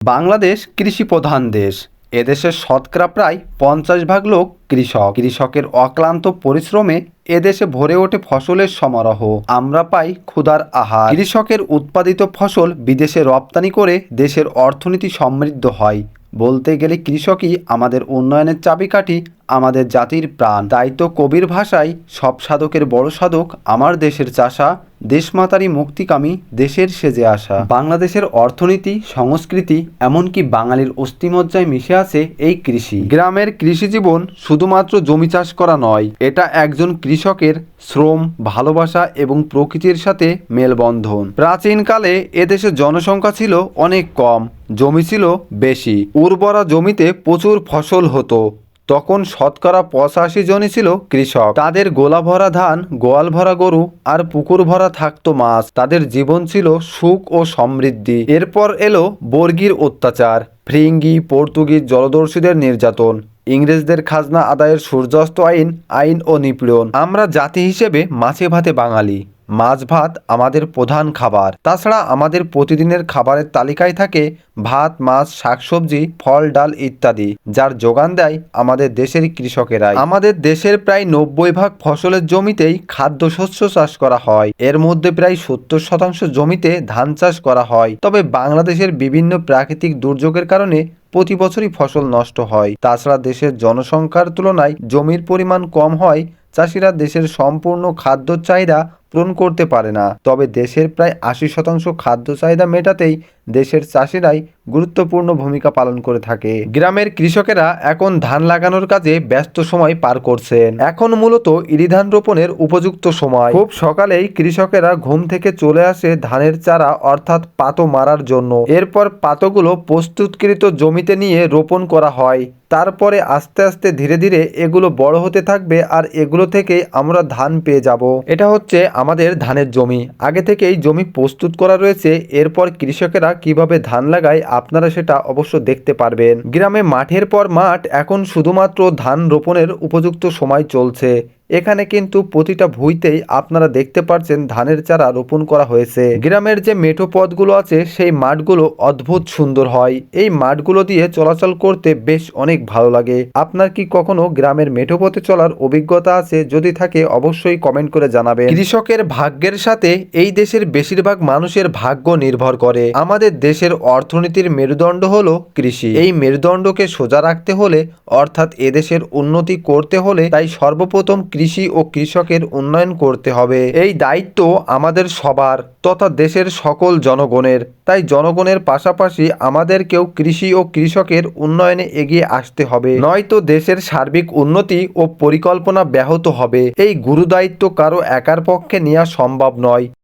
বাংলাদেশ কৃষি প্রধান দেশ। এদেশের শতকরা প্রায় 50 ভাগ লোক কৃষক। কৃষকের অক্লান্ত পরিশ্রমে এদেশে ভরে ওঠে ফসলের সমারোহ। আমরা পাই ক্ষুধার আহার। কৃষকের উৎপাদিত ফসল বিদেশে রপ্তানি করে দেশের অর্থনীতি সমৃদ্ধ হয়। বলতে গেলে কৃষকই আমাদের উন্নয়নের চাবিকাঠি, আমাদের জাতির প্রাণ। তাই তো কবির ভাষায় সব সাধকের বড় সাধক আমার দেশের চাষা, দেশমাতারই মুক্তিকামী দেশের সেজে আসা। বাংলাদেশের অর্থনীতি, সংস্কৃতি, এমনকি বাঙালির অস্থিমজ্জায় মিশে আছে এই কৃষি। গ্রামের কৃষি জীবন শুধুমাত্র জমি চাষ করা নয়, এটা একজন কৃষকের শ্রম, ভালোবাসা এবং প্রকৃতির সাথে মেলবন্ধন। প্রাচীনকালে এদেশের জনসংখ্যা ছিল অনেক কম, জমি ছিল বেশি। উর্বরা জমিতে প্রচুর ফসল হতো। তখন শতকরা 85 জনই ছিল কৃষক। তাদের গোলা ভরা ধান, গোয়াল ভরা গরু আর পুকুর ভরা থাকতো মাছ। তাদের জীবন ছিল সুখ ও সমৃদ্ধি। এরপর এলো বর্গীর অত্যাচার, ফ্রিঙ্গি, পর্তুগিজ জলদস্যুদের নির্যাতন, ইংরেজদের খাজনা আদায়ের সূর্যাস্ত আইন ও নিপীড়ন। আমরা জাতি হিসেবে মাছে ভাতে বাঙালি। মাছ ভাত আমাদের প্রধান খাবার। তাছাড়া আমাদের প্রতিদিনের খাবারের তালিকায় থাকে ভাত, মাছ, শাকসবজি, ফল, ডাল ইত্যাদি, যার যোগান দেয় আমাদের দেশের কৃষকেরাই। আমাদের দেশের প্রায় 90 ভাগ ফসলের জমিতেই খাদ্যশস্য চাষ করা হয়। এর মধ্যে প্রায় 70% জমিতে ধান চাষ করা হয়। তবে বাংলাদেশের বিভিন্ন প্রাকৃতিক দুর্যোগের কারণে প্রতি বছরই ফসল নষ্ট হয়। তাছাড়া দেশের জনসংখ্যার তুলনায় জমির পরিমাণ কম হয়। চাষিরা দেশের সম্পূর্ণ খাদ্য চাহিদা পূরণ করতে পারে না। তবে দেশের প্রায় 80% খাদ্য চাহিদা মেটাতেই দেশের চাষিরাই গুরুত্বপূর্ণ ভূমিকা পালন করে থাকে। গ্রামের কৃষকেরা এখন ধান লাগানোর কাজে ব্যস্ত সময় পার করছেন। এখন মূলত ইরি ধান রোপণের উপযুক্ত সময়। খুব সকালেই কৃষকেরা ঘুম থেকে চলে আসে ধানের চারা অর্থাৎ পাতো মারার জন্য। এরপর পাতোগুলো প্রস্তুতকৃত জমিতে নিয়ে রোপণ করা হয়। তারপরে আস্তে আস্তে ধীরে ধীরে এগুলো বড় হতে থাকবে আর এগুলো থেকে আমরা ধান পেয়ে যাব। এটা হচ্ছে আমাদের ধানের জমি। আগে থেকেই জমি প্রস্তুত করা রয়েছে। এরপর কৃষকেরা কিভাবে ধান লাগায় আপনারা সেটা অবশ্য দেখতে পারবেন। গ্রামে মাঠের পর মাঠ, এখন শুধুমাত্র ধান রোপণের উপযুক্ত সময় চলছে। এখানে কিন্তু প্রতিটা ভুঁইতেই আপনারা দেখতে পাচ্ছেন ধানের চারা রোপণ করা হয়েছে। গ্রামের যে মেঠো পথগুলো আছে সেই মাঠগুলো অদ্ভুত সুন্দর হয়। এই মাঠগুলো দিয়ে চলাচল করতে বেশ অনেক ভালো লাগে। আপনার কি কখনো গ্রামের মেঠো পথে চলার অভিজ্ঞতা আছে? যদি থাকে অবশ্যই কমেন্ট করে জানাবেন। কৃষকের ভাগ্যের সাথে এই দেশের বেশিরভাগ মানুষের ভাগ্য নির্ভর করে। আমাদের দেশের অর্থনীতির মেরুদণ্ড হলো কৃষি। এই মেরুদণ্ডকে সোজা রাখতে হলে, অর্থাৎ এদেশের উন্নতি করতে হলে, তাই সর্বপ্রথম কৃষি ও কৃষকের উন্নয়ন করতে হবে। এই দায়িত্ব আমাদের সবার তথা দেশের সকল জনগণের। তাই জনগণের পাশাপাশি আমাদেরকেও কৃষি ও কৃষকের উন্নয়নে এগিয়ে আসতে হবে, নয়তো দেশের সার্বিক উন্নতি ও পরিকল্পনা ব্যাহত হবে। এই গুরুদায়িত্ব কারো একার পক্ষে নেওয়া সম্ভব নয়।